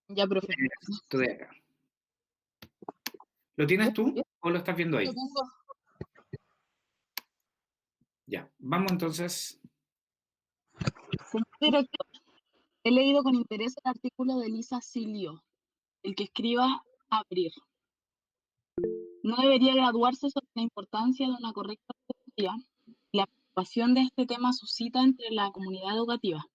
Ya, profe. Esto de acá. ¿Lo tienes tú o lo estás viendo Lo ahí? tengo. Ya, vamos entonces. Señor director, he leído con interés el artículo de Lisa Silio, el que escriba abrir. No debería graduarse sobre la importancia de una correcta ortografía y la preocupación de este tema suscita entre la comunidad educativa.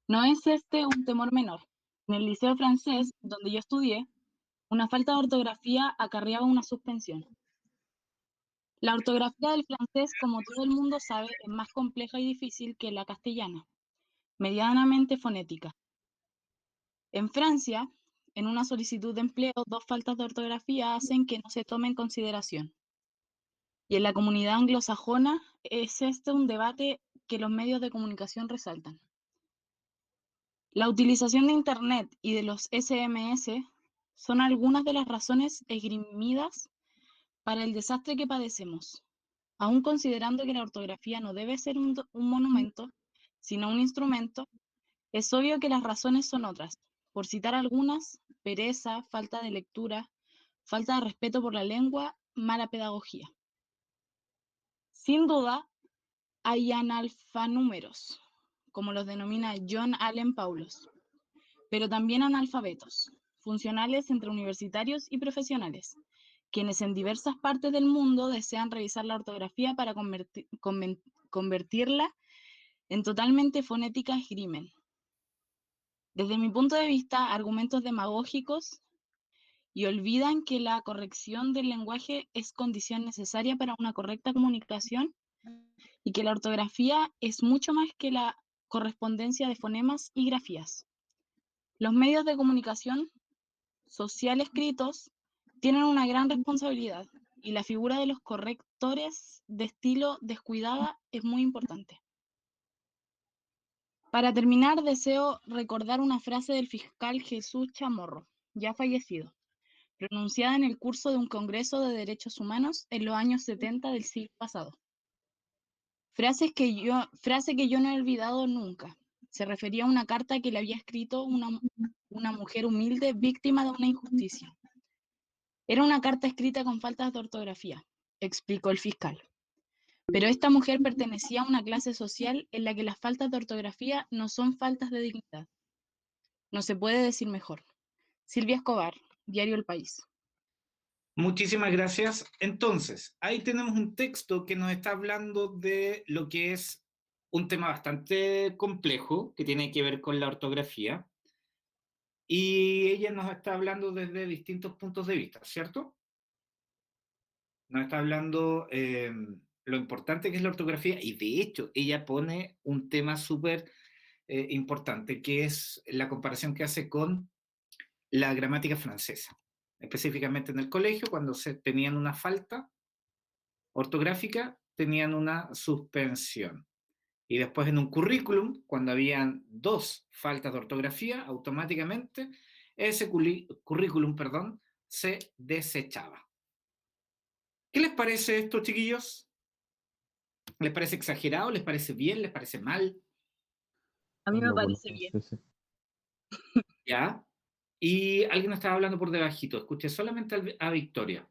No es este un temor menor. En el liceo francés, donde yo estudié, una falta de ortografía acarreaba una suspensión. La ortografía del francés, como todo el mundo sabe, es más compleja y difícil que la castellana, medianamente fonética. En Francia, en una solicitud de empleo, dos faltas de ortografía hacen que no se tome en consideración. Y en la comunidad anglosajona es este un debate que los medios de comunicación resaltan. La utilización de Internet y de los SMS son algunas de las razones esgrimidas para el desastre que padecemos, aun considerando que la ortografía no debe ser un monumento, sino un instrumento. Es obvio que las razones son otras. Por citar algunas: pereza, falta de lectura, falta de respeto por la lengua, mala pedagogía. Sin duda, hay analfanúmeros, como los denomina John Allen Paulos, pero también analfabetos, funcionales entre universitarios y profesionales, quienes en diversas partes del mundo desean revisar la ortografía para convertirla en totalmente fonética esgrimen. Desde mi punto de vista, argumentos demagógicos y olvidan que la corrección del lenguaje es condición necesaria para una correcta comunicación y que la ortografía es mucho más que la correspondencia de fonemas y grafías. Los medios de comunicación social escritos tienen una gran responsabilidad y la figura de los correctores de estilo descuidada es muy importante. Para terminar, deseo recordar una frase del fiscal Jesús Chamorro, ya fallecido, pronunciada en el curso de un congreso de derechos humanos en los años 70 del siglo pasado. Frase que yo no he olvidado nunca. Se refería a una carta que le había escrito una mujer humilde víctima de una injusticia. Era una carta escrita con faltas de ortografía, explicó el fiscal. Pero esta mujer pertenecía a una clase social en la que las faltas de ortografía no son faltas de dignidad. No se puede decir mejor. Silvia Escobar, Diario El País. Muchísimas gracias. Entonces, ahí tenemos un texto que nos está hablando de lo que es un tema bastante complejo que tiene que ver con la ortografía y ella nos está hablando desde distintos puntos de vista, ¿cierto? Nos está hablando lo importante que es la ortografía y de hecho ella pone un tema súper importante que es la comparación que hace con la gramática francesa. Específicamente en el colegio, cuando se tenían una falta ortográfica, tenían una suspensión. Y después en un currículum, cuando habían dos faltas de ortografía, automáticamente ese currículum, perdón, se desechaba. ¿Qué les parece esto, chiquillos? ¿Les parece exagerado? ¿Les parece bien? ¿Les parece mal? A mí me Ando con los parece bien. franceses. ¿Ya? Y alguien estaba hablando por debajito. Escuché solamente a Victoria.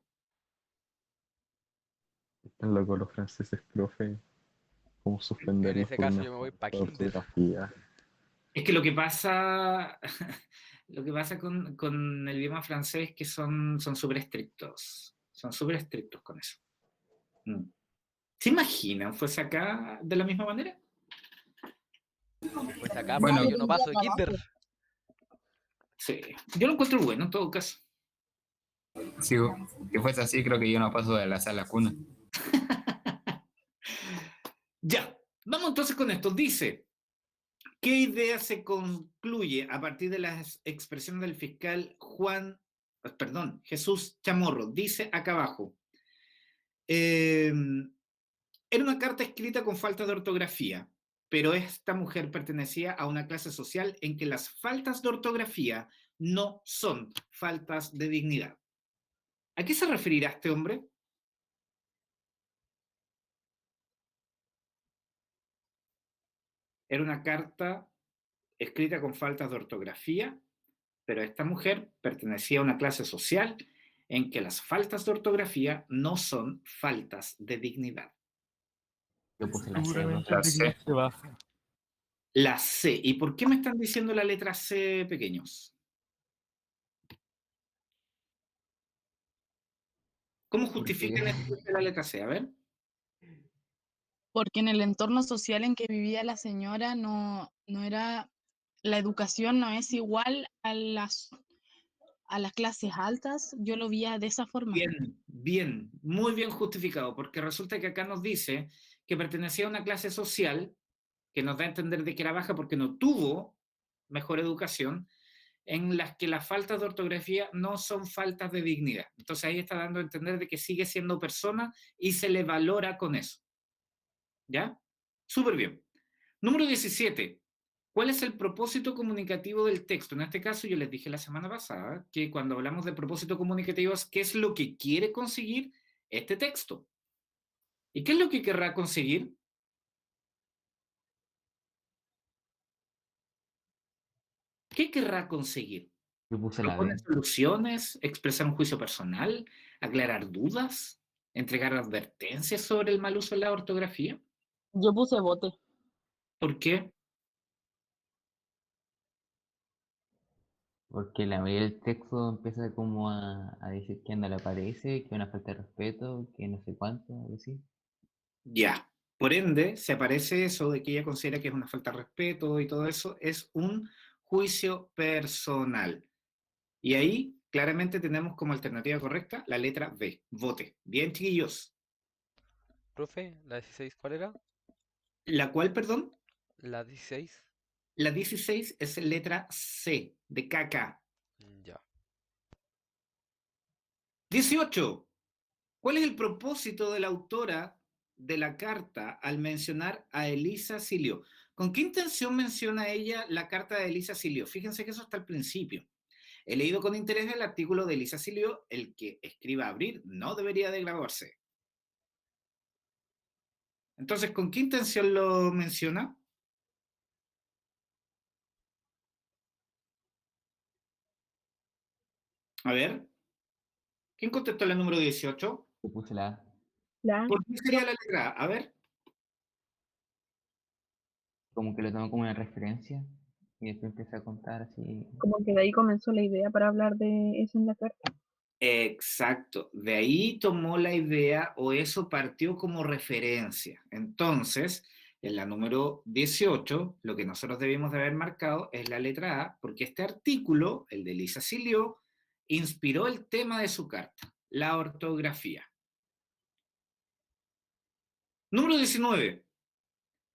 Ando con los franceses, profe. ¿Cómo En suspenderlos ese por caso una yo me voy falta para de Kinder. ortografía? Es que lo que pasa, lo que pasa con el idioma francés es que son súper estrictos. Son súper estrictos con eso. Mm. ¿Se imaginan fuese acá de la misma manera? Que fuese acá Ya porque Bueno, yo no tendría paso de Kinder. trabajo. Sí. Yo lo encuentro bueno en todo caso. si que fuese así, creo que yo no paso de la sala cuna. Ya, vamos entonces con esto. Dice, ¿qué idea se concluye a partir de las expresiones del fiscal Jesús Chamorro? Dice acá abajo. Eh, Era una carta escrita con falta de ortografía, pero esta mujer pertenecía a una clase social en que las faltas de ortografía no son faltas de dignidad. ¿A qué se referirá este hombre? Era una carta escrita con faltas de ortografía, pero esta mujer pertenecía a una clase social en que las faltas de ortografía no son faltas de dignidad. Yo puse la C, Seguramente La es de C. clase baja. La C. ¿Y por qué me están diciendo la letra C, pequeños? ¿Cómo justifican esto de la letra C? A ver. Porque en el entorno social en que vivía la señora no era, la educación no es igual a las clases altas. Yo lo veía de esa forma. Bien, bien, muy bien justificado, porque resulta que acá nos dice que pertenecía a una clase social que nos da a entender de que era baja porque no tuvo mejor educación, en las que las faltas de ortografía no son faltas de dignidad. Entonces ahí está dando a entender de que sigue siendo persona y se le valora con eso. ¿Ya? Súper bien. Número 17. ¿Cuál es el propósito comunicativo del texto? En este caso, yo les dije la semana pasada que cuando hablamos de propósito comunicativo es qué es lo que quiere conseguir este texto. ¿Y qué es lo que querrá conseguir? ¿Qué querrá conseguir? yo puse la ¿Propone D. soluciones? ¿Expresar un juicio personal? ¿Aclarar dudas? ¿Entregar advertencias sobre el mal uso de la ortografía? Yo puse bote. ¿Por qué? Porque la mayoría del texto empieza como a decir que anda le aparece, que es una falta de respeto, que no sé cuánto, algo así. Ya. Por ende, se aparece eso de que ella considera que es una falta de respeto y todo eso, es un juicio personal. Y ahí claramente tenemos como alternativa correcta la letra B, vote. Bien, chiquillos. Profe, ¿la 16 cuál era? ¿La cual, perdón? ¿La 16? La 16 es letra C, de caca. Ya. 18. ¿Cuál es el propósito de la autora de la carta al mencionar a Elisa Silio? ¿Con qué intención menciona ella la carta de Elisa Silio? Fíjense que eso está al principio. He leído con interés el artículo de Elisa Silio, el que escriba abrir no debería de graduarse. Entonces, ¿con qué intención lo menciona? A ver, ¿quién contestó la número 18? Yo puse la A. La ¿Por qué sería la letra A? A ver, Como que lo tomo como una referencia y después empieza a contar así. Como que de ahí comenzó la idea para hablar de eso en la carta. exacto. De ahí tomó la idea o eso partió como referencia. Entonces, en la número 18, lo que nosotros debimos de haber marcado es la letra A, porque este artículo, el de Elisa Silio, inspiró el tema de su carta, la ortografía. Número 19.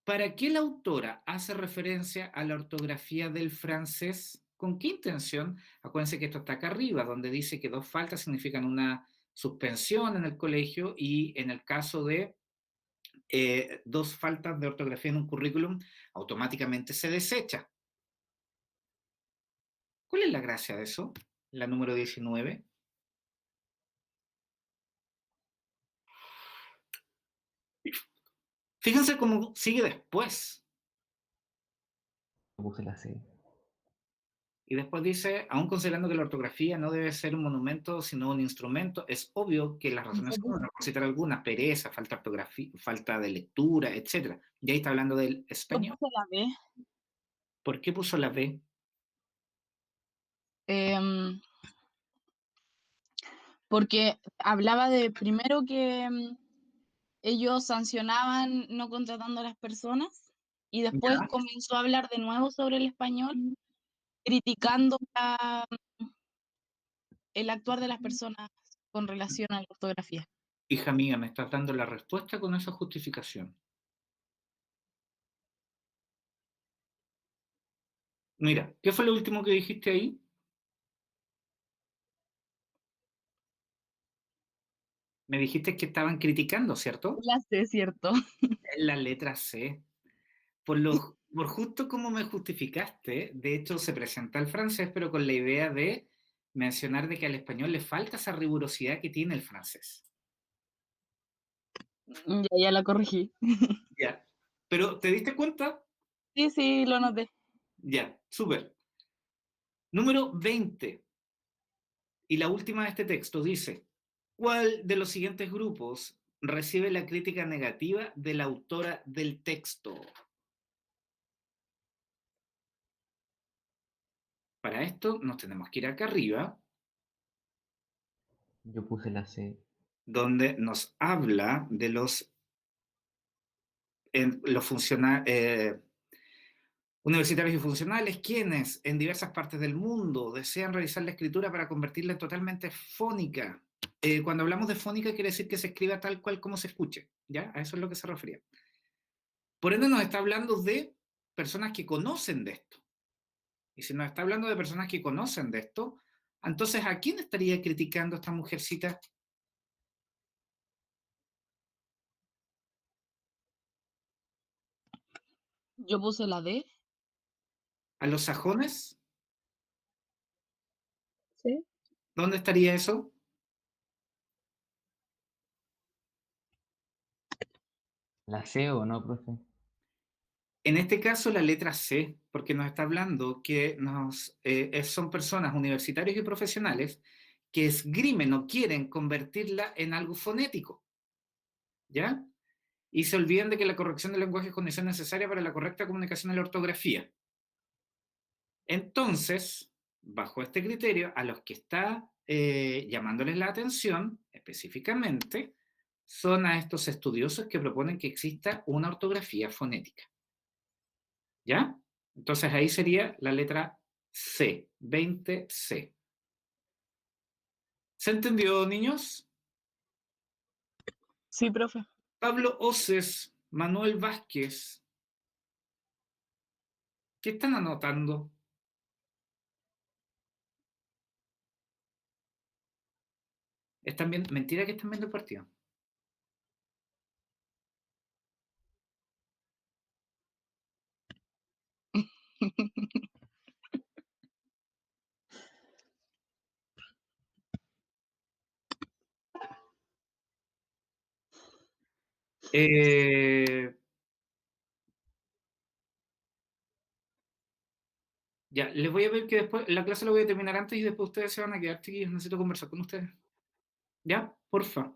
¿Para qué la autora hace referencia a la ortografía del francés? ¿Con qué intención? Acuérdense que esto está acá arriba, donde dice que dos faltas significan una suspensión en el colegio y en el caso de dos faltas de ortografía en un currículum, automáticamente se desecha. ¿Cuál es la gracia de eso? La número 19. Fíjense cómo sigue después. Yo puse la C. Y después dice, aún considerando que la ortografía no debe ser un monumento, sino un instrumento, es obvio que las razones son, por citar algunas, pereza, falta de ortografía, falta de lectura, etc. Y ahí está hablando del Yo español. puse la B. ¿Por qué puso la B? Porque hablaba de primero que ellos sancionaban no contratando a las personas y después ¿Ya? comenzó a hablar de nuevo sobre el español, criticando el actuar de las personas con relación a la ortografía. Hija mía, me estás dando la respuesta con esa justificación. Mira, ¿qué fue lo último que dijiste ahí? Me dijiste que estaban criticando, ¿cierto? La sé, ¿cierto? Es la letra C. Por justo como me justificaste, de hecho se presenta el francés, pero con la idea de mencionar de que al español le falta esa rigurosidad que tiene el francés. Ya la corregí. Ya. Pero, ¿te diste cuenta? Sí, lo noté. Ya, súper. Número 20. Y la última de este texto dice, ¿cuál de los siguientes grupos recibe la crítica negativa de la autora del texto? Para esto nos tenemos que ir acá arriba, Yo puse la C. donde nos habla de los universitarios y funcionales, quienes en diversas partes del mundo desean realizar la escritura para convertirla en totalmente fónica. Cuando hablamos de fónica quiere decir que se escriba tal cual como se escuche, ¿ya? A eso es lo que se refería. Por ende nos está hablando de personas que conocen de esto. Y si nos está hablando de personas que conocen de esto, entonces ¿a quién estaría criticando esta mujercita? Yo puse la D. ¿A los sajones? ¿Sí? ¿Dónde estaría eso? ¿La C o no, profe? En este caso, la letra C, porque nos está hablando que son personas universitarios y profesionales que esgrimen o quieren convertirla en algo fonético, ¿ya? Y se olvidan de que la corrección del lenguaje es condición necesaria para la correcta comunicación de la ortografía. Entonces, bajo este criterio, a los que está llamándoles la atención específicamente son a estos estudiosos que proponen que exista una ortografía fonética. ¿Ya? Entonces ahí sería la letra C, 20C. ¿Se entendió, niños? Sí, profe. Pablo Oces, Manuel Vázquez, ¿qué están anotando? ¿Están viendo? Mentira que están viendo el partido. Ya, les voy a ver que después, la clase la voy a terminar antes y después ustedes se van a quedar, chiquillos, necesito conversar con ustedes. ¿Ya? Porfa.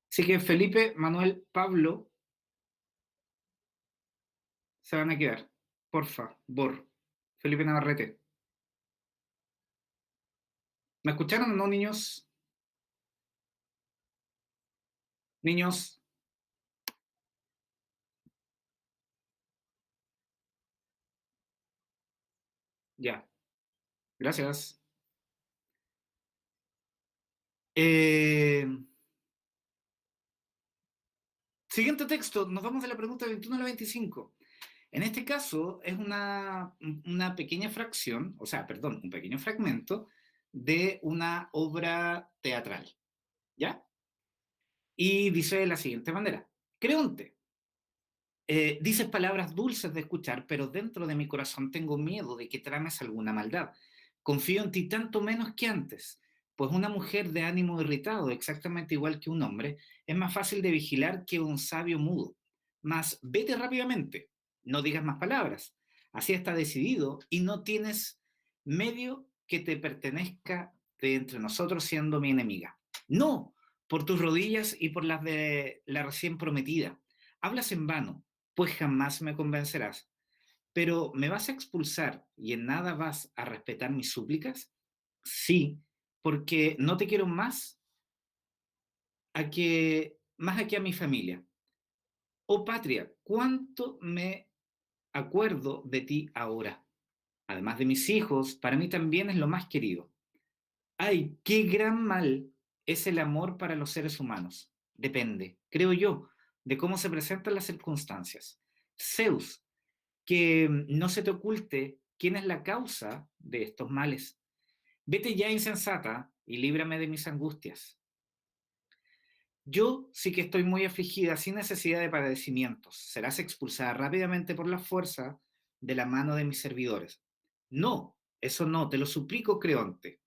Así que Felipe, Manuel, Pablo se van a quedar. Porfa, Felipe Navarrete. ¿Me escucharon o no, niños? Niños, ya. Gracias. Eh, Siguiente texto, nos vamos de la pregunta 21 a la 25. En este caso es una pequeña fracción, o sea, perdón, un pequeño fragmento de una obra teatral, ¿ya? Y dice de la siguiente manera, Creonte, dices palabras dulces de escuchar, pero dentro de mi corazón tengo miedo de que trames alguna maldad. Confío en ti tanto menos que antes, pues una mujer de ánimo irritado, exactamente igual que un hombre, es más fácil de vigilar que un sabio mudo. Mas vete rápidamente, no digas más palabras. Así está decidido y no tienes medio que te pertenezca de entre nosotros siendo mi enemiga. No, por tus rodillas y por las de la recién prometida. Hablas en vano, pues jamás me convencerás. Pero ¿me vas a expulsar y en nada vas a respetar mis súplicas? Sí, porque no te quiero más a mi familia. Oh patria, cuánto me acuerdo de ti ahora. Además de mis hijos, para mí también es lo más querido. Ay, qué gran mal es el amor para los seres humanos. Depende, creo yo, de cómo se presentan las circunstancias. Zeus, que no se te oculte quién es la causa de estos males. Vete ya, insensata, y líbrame de mis angustias. Yo sí que estoy muy afligida, sin necesidad de padecimientos. Serás expulsada rápidamente por la fuerza de la mano de mis servidores. No, eso no, te lo suplico, Creonte.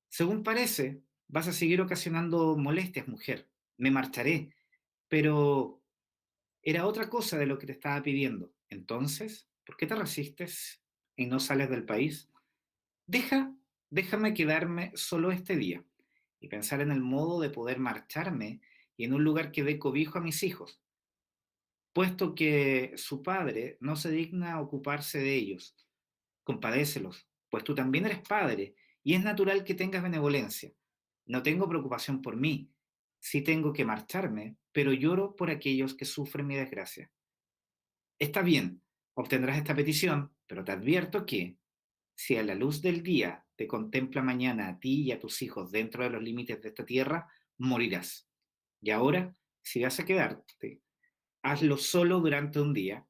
Según parece, vas a seguir ocasionando molestias, mujer. Me marcharé, pero era otra cosa de lo que te estaba pidiendo. Entonces, ¿por qué te resistes? y no sales del país, déjame quedarme solo este día y pensar en el modo de poder marcharme y en un lugar que dé cobijo a mis hijos, puesto que su padre no se digna a ocuparse de ellos. Compadécelos, pues tú también eres padre y es natural que tengas benevolencia. No tengo preocupación por mí, sí tengo que marcharme, pero lloro por aquellos que sufren mi desgracia. Está bien, obtendrás esta petición, pero te advierto que, si a la luz del día te contempla mañana a ti y a tus hijos dentro de los límites de esta tierra, morirás. Y ahora, si vas a quedarte, hazlo solo durante un día,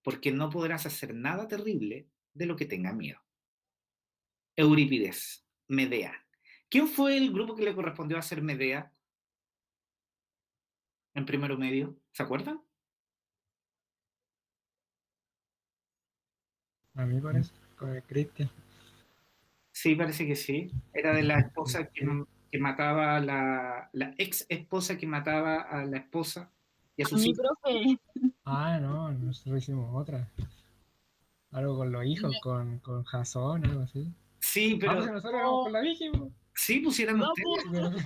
porque no podrás hacer nada terrible de lo que tenga miedo. Eurípides, Medea. ¿Quién fue el grupo que le correspondió hacer Medea en primero medio? ¿Se acuerdan? A mí parece, con el Cristian. Sí, parece que sí. Era de la esposa que mataba a la ex esposa que mataba a la esposa y a A sus mí, hijos. profe, Ah, no, nosotros hicimos otra. Algo con los hijos, con Jasón, algo así. Sí, Ah, pero pues nosotros éramos con la Vicky, po. sí pusieran no, ustedes.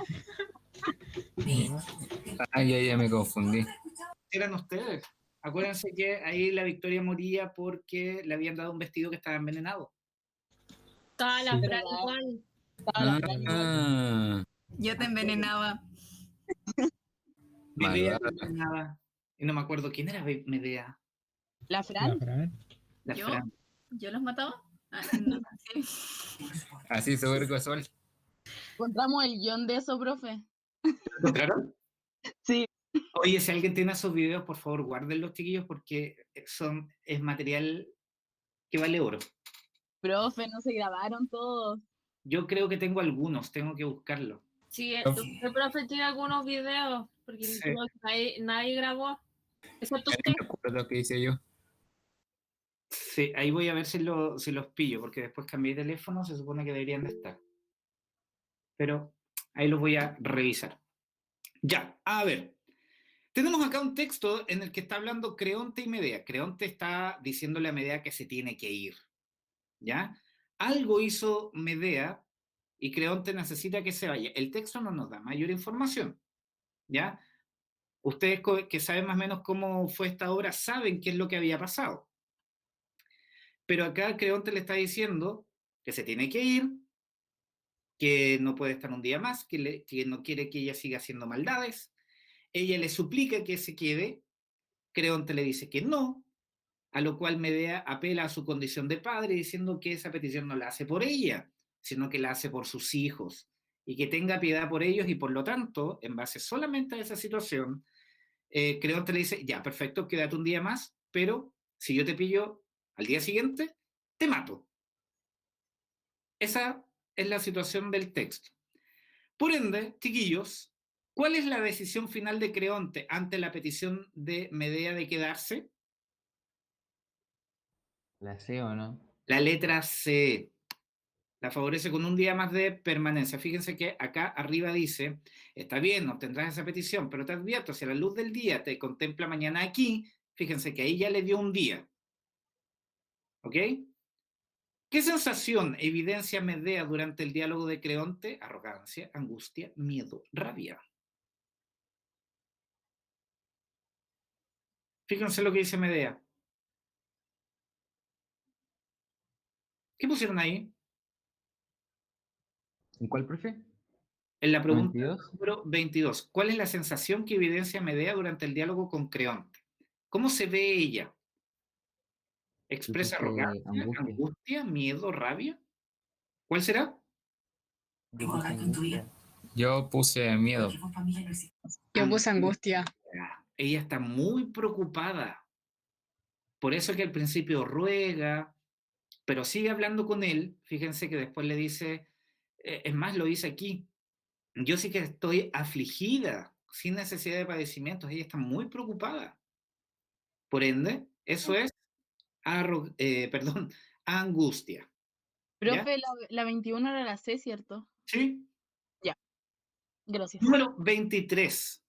Ah, ya me confundí. Eran ustedes. Acuérdense que ahí la Victoria moría porque le habían dado un vestido que estaba envenenado. Estaba la Sí. Fran ¿verdad? igual. Estaba la Fran igual. Ah, Yo te envenenaba. Medea malvada. envenenada. Y no me acuerdo quién era Medea. ¿La La Fran? Fran. La ¿Yo? Fran. ¿Yo los mataba? Ah, no, sí. Así se vuelve sol. Encontramos el guión de eso, profe. ¿Encontraron? Sí. Oye, si alguien tiene esos videos, por favor, guárdenlos, chiquillos, porque es material que vale oro. Profe, no se grabaron todos. Yo creo que tengo algunos, tengo que buscarlos. Sí, el profe tiene algunos videos, porque Sí. creo que nadie grabó, excepto usted. Me acuerdo lo que hice yo. Sí, ahí voy a ver si los pillo, porque después cambié de teléfono, se supone que deberían de estar. Pero ahí los voy a revisar. Ya, a ver. Tenemos acá un texto en el que está hablando Creonte y Medea. Creonte está diciéndole a Medea que se tiene que ir. ¿Ya? Algo hizo Medea y Creonte necesita que se vaya. El texto no nos da mayor información. ¿Ya? Ustedes que saben más o menos cómo fue esta obra saben qué es lo que había pasado. Pero acá Creonte le está diciendo que se tiene que ir, que no puede estar un día más, que no quiere que ella siga haciendo maldades. Ella le suplica que se quede. Creonte le dice que no, a lo cual Medea apela a su condición de padre diciendo que esa petición no la hace por ella, sino que la hace por sus hijos y que tenga piedad por ellos y por lo tanto, en base solamente a esa situación, Creonte le dice, ya, perfecto, quédate un día más, pero si yo te pillo al día siguiente, te mato. Esa es la situación del texto. Por ende, chiquillos, ¿cuál es la decisión final de Creonte ante la petición de Medea de quedarse? La C o no. La letra C. La favorece con un día más de permanencia. Fíjense que acá arriba dice, está bien, obtendrás esa petición, pero te advierto, si a la luz del día te contempla mañana aquí, fíjense que ahí ya le dio un día. ¿Ok? ¿Qué sensación evidencia Medea durante el diálogo de Creonte? Arrogancia, angustia, miedo, rabia. Fíjense lo que dice Medea. ¿Qué pusieron ahí? ¿En cuál, profe? En la pregunta 22. número 22. ¿Cuál es la sensación que evidencia Medea durante el diálogo con Creonte? ¿Cómo se ve ella? ¿Expresa Yo puse arrogancia, angustia. angustia, miedo, rabia? ¿Cuál será? Yo puse angustia. Yo puse miedo. Yo puse angustia. Ella está muy preocupada. Por eso que al principio ruega, pero sigue hablando con él. Fíjense que después le dice, es más, lo dice aquí, yo sí que estoy afligida, sin necesidad de padecimientos. Ella está muy preocupada. Por ende, eso es, perdón, angustia. ¿Ya? Profe, la 21 era la C, ¿cierto? Sí. Ya. Gracias. Número 23.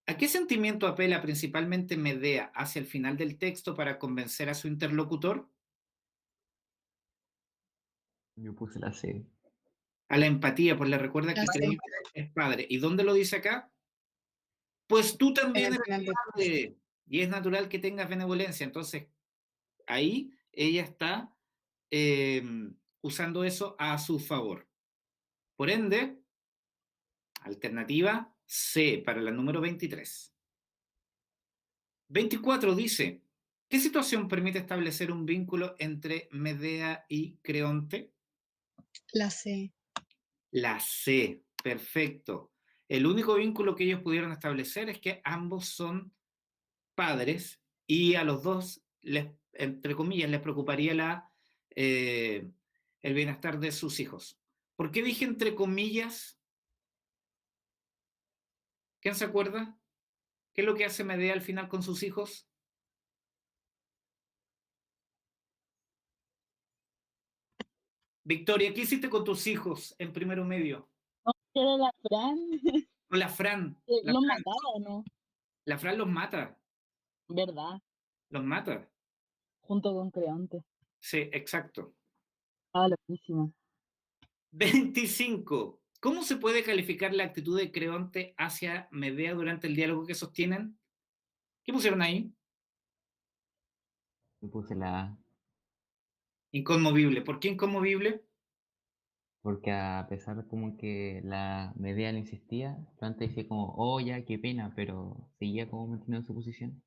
¿A qué sentimiento apela principalmente Medea hacia el final del texto para convencer a su interlocutor? Yo puse la C. A la empatía, pues le recuerda que La C. Creonte es padre. ¿Y dónde lo dice acá? Pues tú también En el eres final de- padre y es natural que tengas benevolencia. Entonces, ahí ella está eh, usando eso a su favor. Por ende, alternativa C para la número 23. 24 dice, ¿qué situación permite establecer un vínculo entre Medea y Creonte? La C. La C, perfecto. El único vínculo que ellos pudieron establecer es que ambos son padres y a los dos, entre comillas, les preocuparía el bienestar de sus hijos. ¿Por qué dije entre comillas? ¿Quién se acuerda? ¿Qué es lo que hace Medea al final con sus hijos? Victoria, ¿qué hiciste con tus hijos en primero medio? No, era la Fran. Con la Fran. Los mataba, ¿no? La Fran los mata. ¿Verdad? Los mata. Junto con Creonte. Sí, exacto. Ah, loquísima. 25. ¿Cómo se puede calificar la actitud de Creonte hacia Medea durante el diálogo que sostienen? ¿Qué pusieron ahí? Yo puse la A. Inconmovible. ¿Por qué inconmovible? Porque a pesar de como que la Medea le insistía, yo antes decía como, oh ya, qué pena, pero seguía como manteniendo su posición.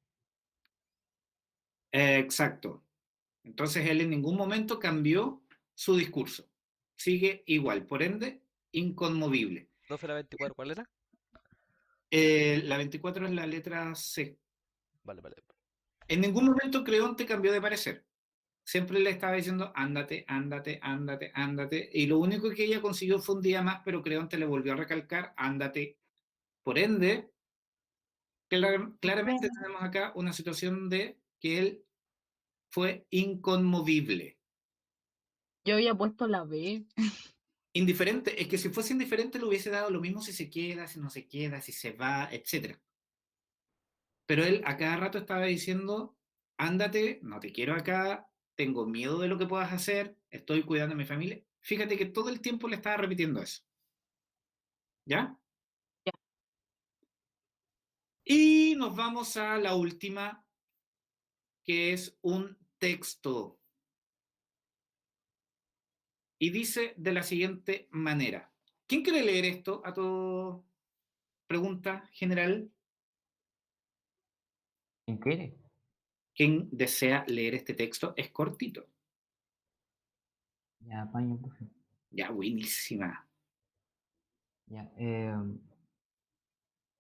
Exacto. Entonces él en ningún momento cambió su discurso. Sigue igual. Por ende, inconmovible. ¿Profe, la 24 cuál era? La 24 es la letra C. Vale, vale. En ningún momento Creonte cambió de parecer. Siempre le estaba diciendo, ándate, ándate, ándate, ándate. Y lo único que ella consiguió fue un día más, pero Creonte le volvió a recalcar, ándate. Por ende, claramente tenemos acá una situación de que él fue inconmovible. Yo había puesto la B. Indiferente, es que si fuese indiferente le hubiese dado lo mismo si se queda, si no se queda, si se va, etc. Pero él a cada rato estaba diciendo, ándate, no te quiero acá, tengo miedo de lo que puedas hacer, estoy cuidando a mi familia. Fíjate que todo el tiempo le estaba repitiendo eso. ¿Ya? Ya. Y nos vamos a la última, que es un texto. Y dice de la siguiente manera. ¿Quién quiere leer esto a tu pregunta general? ¿Quién quiere? ¿Quién desea leer este texto? Es cortito. Ya, apaño, profe. Ya, buenísima. Ya,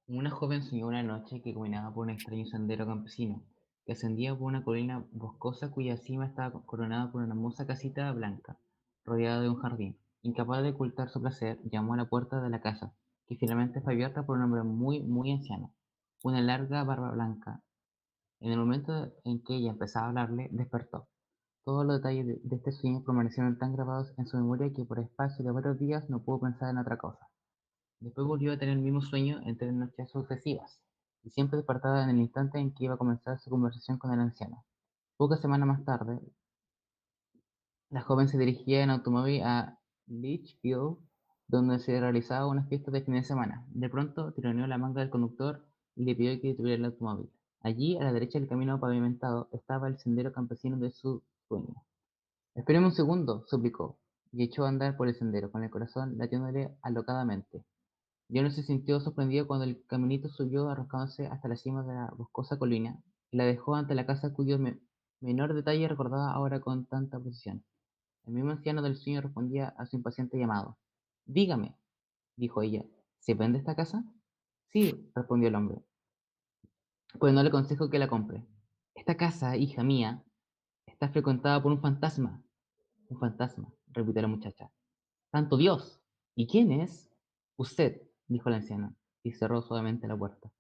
una joven soñó una noche que caminaba por un extraño sendero campesino, que ascendía por una colina boscosa cuya cima estaba coronada por una hermosa casita blanca, rodeada de un jardín. Incapaz de ocultar su placer, llamó a la puerta de la casa, que finalmente fue abierta por un hombre muy, muy anciano, una larga barba blanca. En el momento en que ella empezaba a hablarle, despertó. Todos los detalles de este sueño permanecieron tan grabados en su memoria que por espacio de varios días no pudo pensar en otra cosa. Después volvió a tener el mismo sueño en 3 noches sucesivas, y siempre despertaba en el instante en que iba a comenzar su conversación con el anciano. Pocas semanas más tarde, la joven se dirigía en automóvil a Litchfield, donde se realizaba una fiesta de fin de semana. De pronto, tironeó la manga del conductor y le pidió que detuviera el automóvil. Allí, a la derecha del camino pavimentado, estaba el sendero campesino de su sueño. «Espéreme un segundo», suplicó, y echó a andar por el sendero, con el corazón latiéndole alocadamente. John se sintió sorprendido cuando el caminito subió arrastrándose hasta la cima de la boscosa colina y la dejó ante la casa cuyo menor detalle recordaba ahora con tanta precisión. El mismo anciano del sueño respondía a su impaciente llamado. «Dígame», dijo ella, «¿se vende esta casa?» «Sí», respondió el hombre, «pues no le aconsejo que la compre. Esta casa, hija mía, está frecuentada por un fantasma». «Un fantasma», repitió la muchacha. «¡Santo Dios! ¿Y quién es?» «Usted», dijo la anciana, y cerró suavemente la puerta.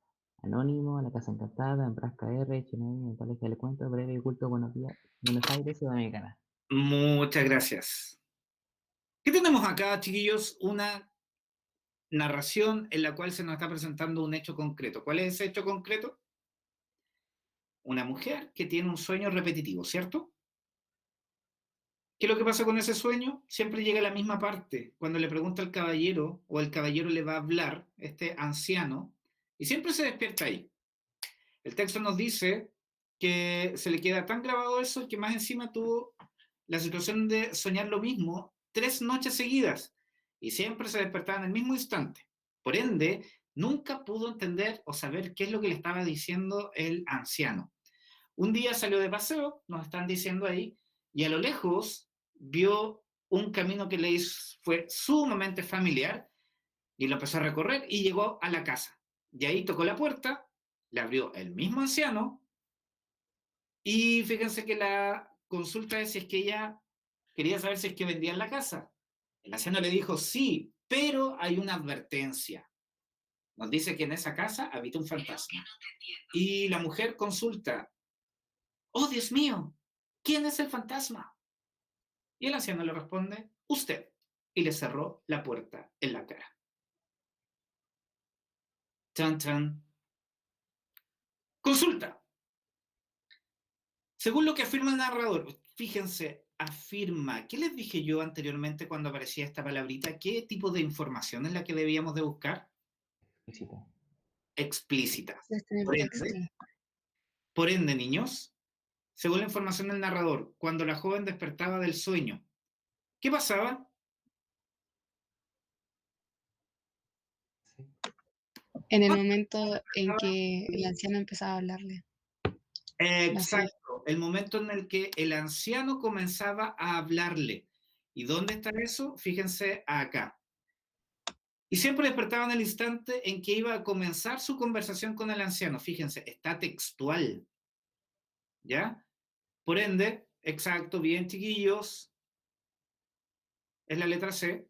Anónimo, La Casa Encantada, Nebraska R, Chennai, Antología del Cuento, Breve y Culto, Buenos Días, Buenos Aires, Sudamericana. Muchas gracias. ¿Qué tenemos acá, chiquillos? Una narración en la cual se nos está presentando un hecho concreto. ¿Cuál es ese hecho concreto? Una mujer que tiene un sueño repetitivo, ¿cierto? ¿Qué es lo que pasa con ese sueño? Siempre llega a la misma parte, cuando le pregunta al caballero, o el caballero le va a hablar, este anciano, y siempre se despierta ahí. El texto nos dice que se le queda tan grabado eso que más encima tuvo la situación de soñar lo mismo 3 noches seguidas, y siempre se despertaba en el mismo instante. Por ende, nunca pudo entender o saber qué es lo que le estaba diciendo el anciano. Un día salió de paseo, nos están diciendo ahí, y a lo lejos vio un camino que le fue sumamente familiar y lo empezó a recorrer y llegó a la casa. Y ahí tocó la puerta, le abrió el mismo anciano y fíjense que la consulta es si es que ella quería saber si es que vendían la casa. El anciano le dijo sí, pero hay una advertencia. Nos dice que en esa casa habita un fantasma. Y la mujer consulta, oh Dios mío, ¿quién es el fantasma? Y el anciano le responde, usted. Y le cerró la puerta en la cara. Chan, chan. Consulta. Según lo que afirma el narrador, fíjense, afirma, ¿qué les dije yo anteriormente cuando aparecía esta palabrita? ¿Qué tipo de información es la que debíamos de buscar? Explícita. Explícita. Está en el Por texto. por ende, niños, según la información del narrador, cuando la joven despertaba del sueño, ¿qué pasaba? Sí. En el momento en que el anciano empezaba a hablarle. Exacto, el momento en el que el anciano comenzaba a hablarle. ¿Y dónde está eso? Fíjense acá. Y siempre despertaba en el instante en que iba a comenzar su conversación con el anciano. Fíjense, está textual. ¿Ya? Por ende, exacto, bien chiquillos, es la letra C,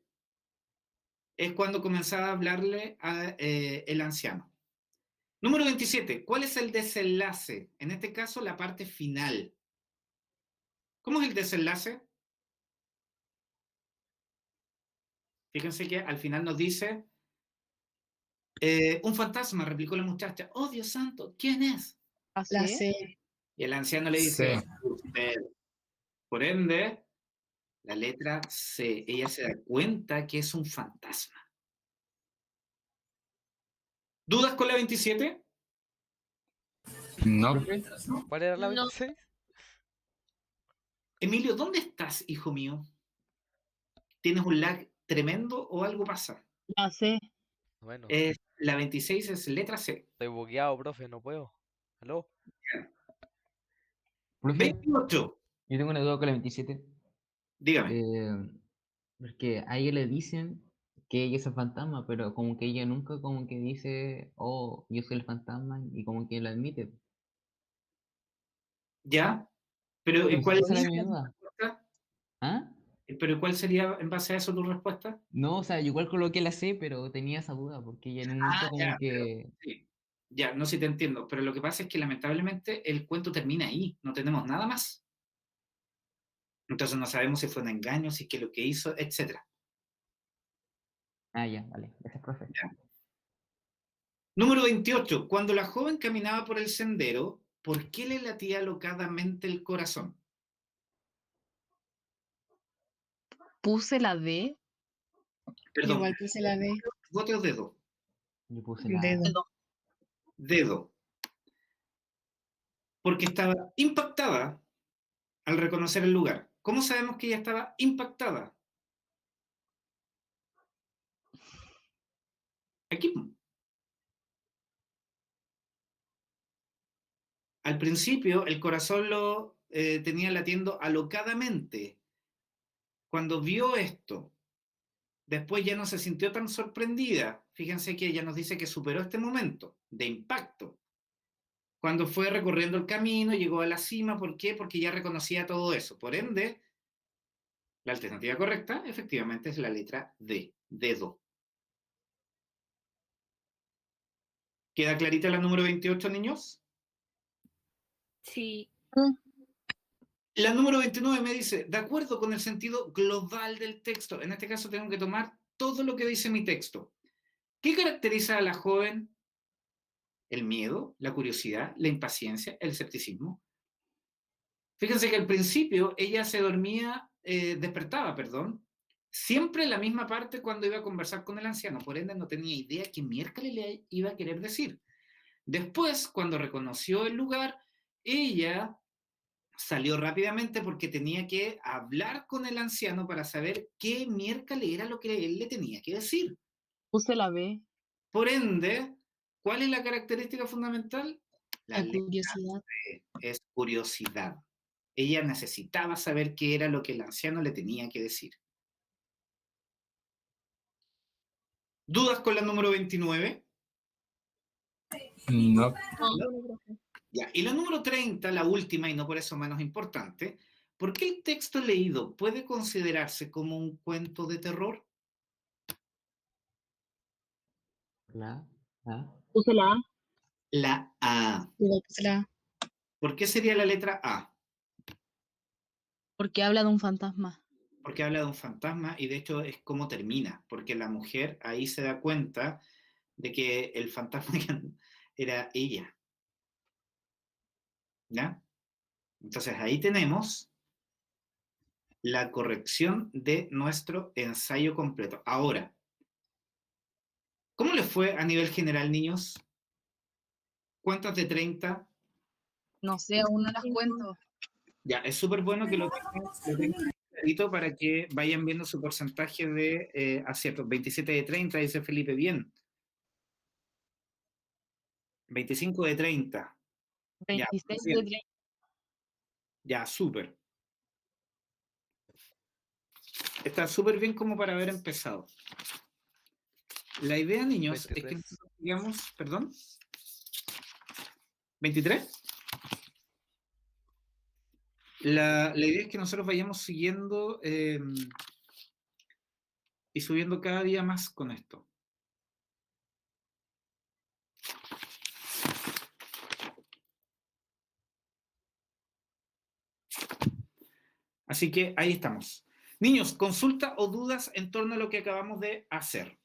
es cuando comenzaba a hablarle a, el anciano. Número 27, ¿cuál es el desenlace? En este caso, la parte final. ¿Cómo es el desenlace? Fíjense que al final nos dice, un fantasma, replicó la muchacha. Oh, Dios santo, ¿quién es? La C. Y el anciano le dice, usted. Por ende, la letra C, ella se da cuenta que es un fantasma. ¿Dudas con la 27? No. ¿Cuál era la No. 26? Emilio, ¿dónde estás, hijo mío? ¿Tienes un lag tremendo o algo pasa? La C. Bueno, La 26 es letra C. estoy bugueado, profe, no puedo. ¿Aló? Profe, 28, yo tengo una duda con la 27. dígame. Porque a ella le dicen que ella es el fantasma, pero como que ella nunca como que dice, oh, yo soy el fantasma, y como que lo admite. ¿Ya? Pero Entonces, ¿cuál esa era sería mi tu duda. respuesta? ¿Ah? ¿Pero cuál sería en base a eso tu respuesta? No, o sea, yo igual coloqué la C, pero tenía esa duda, porque ella nunca Ah, como ya, pero que... sí. Ya, no sé si te entiendo, pero lo que pasa es que lamentablemente el cuento termina ahí, no tenemos nada más. Entonces no sabemos si fue un engaño, si es que lo que hizo, etc. Ah, ya, vale, gracias, profe. Número 28. Cuando la joven caminaba por el sendero, ¿por qué le latía alocadamente el corazón? Puse la D. Perdón, Igual puse la D. bote o dedo. Yo puse la... Dedo. Dedo. Porque estaba impactada al reconocer el lugar. ¿Cómo sabemos que ella estaba impactada? Aquí. Al principio el corazón lo tenía latiendo alocadamente. Cuando vio esto, después ya no se sintió tan sorprendida. Fíjense que ella nos dice que superó este momento de impacto. Cuando fue recorriendo el camino, llegó a la cima. ¿Por qué? Porque ya reconocía todo eso. Por ende, la alternativa correcta efectivamente es la letra D, dedo. ¿Queda clarita la número 28, niños? Sí. La número 29 me dice, de acuerdo con el sentido global del texto, en este caso tengo que tomar todo lo que dice mi texto. ¿Qué caracteriza a la joven? El miedo, la curiosidad, la impaciencia, el escepticismo. Fíjense que al principio ella se dormía, despertaba, perdón, siempre en la misma parte cuando iba a conversar con el anciano, por ende no tenía idea qué miércoles le iba a querer decir. Después, cuando reconoció el lugar, ella salió rápidamente porque tenía que hablar con el anciano para saber qué miércoles era lo que él le tenía que decir. Puse la B. Por ende, ¿cuál es la característica fundamental? La curiosidad. Es curiosidad. Ella necesitaba saber qué era lo que el anciano le tenía que decir. ¿Dudas con la número 29? No. Ya. Y la número 30, la última y no por eso menos importante, ¿por qué el texto leído puede considerarse como un cuento de terror? La. Puse la A. La A. Igual puse la A. ¿Por qué sería la letra A? Porque habla de un fantasma. Porque habla de un fantasma y de hecho es como termina, porque la mujer ahí se da cuenta de que el fantasma era ella. ¿Ya? Entonces ahí tenemos la corrección de nuestro ensayo completo. Ahora, ¿cómo les fue a nivel general, niños? ¿Cuántas de 30? No sé, aún no las cuento. Ya, es súper bueno que lo tengan clarito para que vayan viendo su porcentaje de aciertos. 27 de 30, dice Felipe, bien. 25 de 30. 26 bien. de 30. Ya, súper. Está súper bien como para haber empezado. La idea, niños, 23. es que nosotros digamos, perdón, 23. La idea es que nosotros vayamos siguiendo y subiendo cada día más con esto. Así que ahí estamos. Niños, consulta o dudas en torno a lo que acabamos de hacer.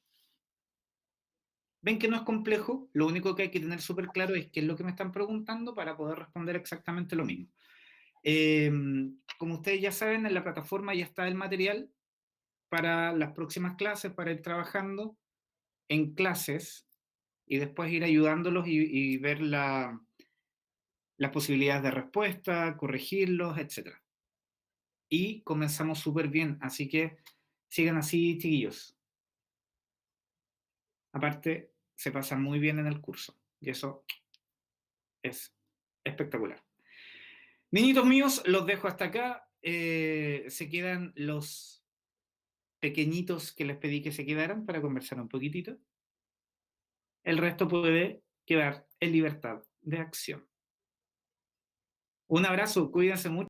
¿Ven que no es complejo? Lo único que hay que tener súper claro es qué es lo que me están preguntando para poder responder exactamente lo mismo. Como ustedes ya saben, en la plataforma ya está el material para las próximas clases, para ir trabajando en clases y después ir ayudándolos y ver las posibilidades de respuesta, corregirlos, etc. Y comenzamos súper bien, así que sigan así, chiquillos. Aparte, se pasa muy bien en el curso y eso es espectacular. Niñitos míos, los dejo hasta acá. Se quedan los pequeñitos que les pedí que se quedaran para conversar un poquitito. El resto puede quedar en libertad de acción. Un abrazo, cuídense mucho.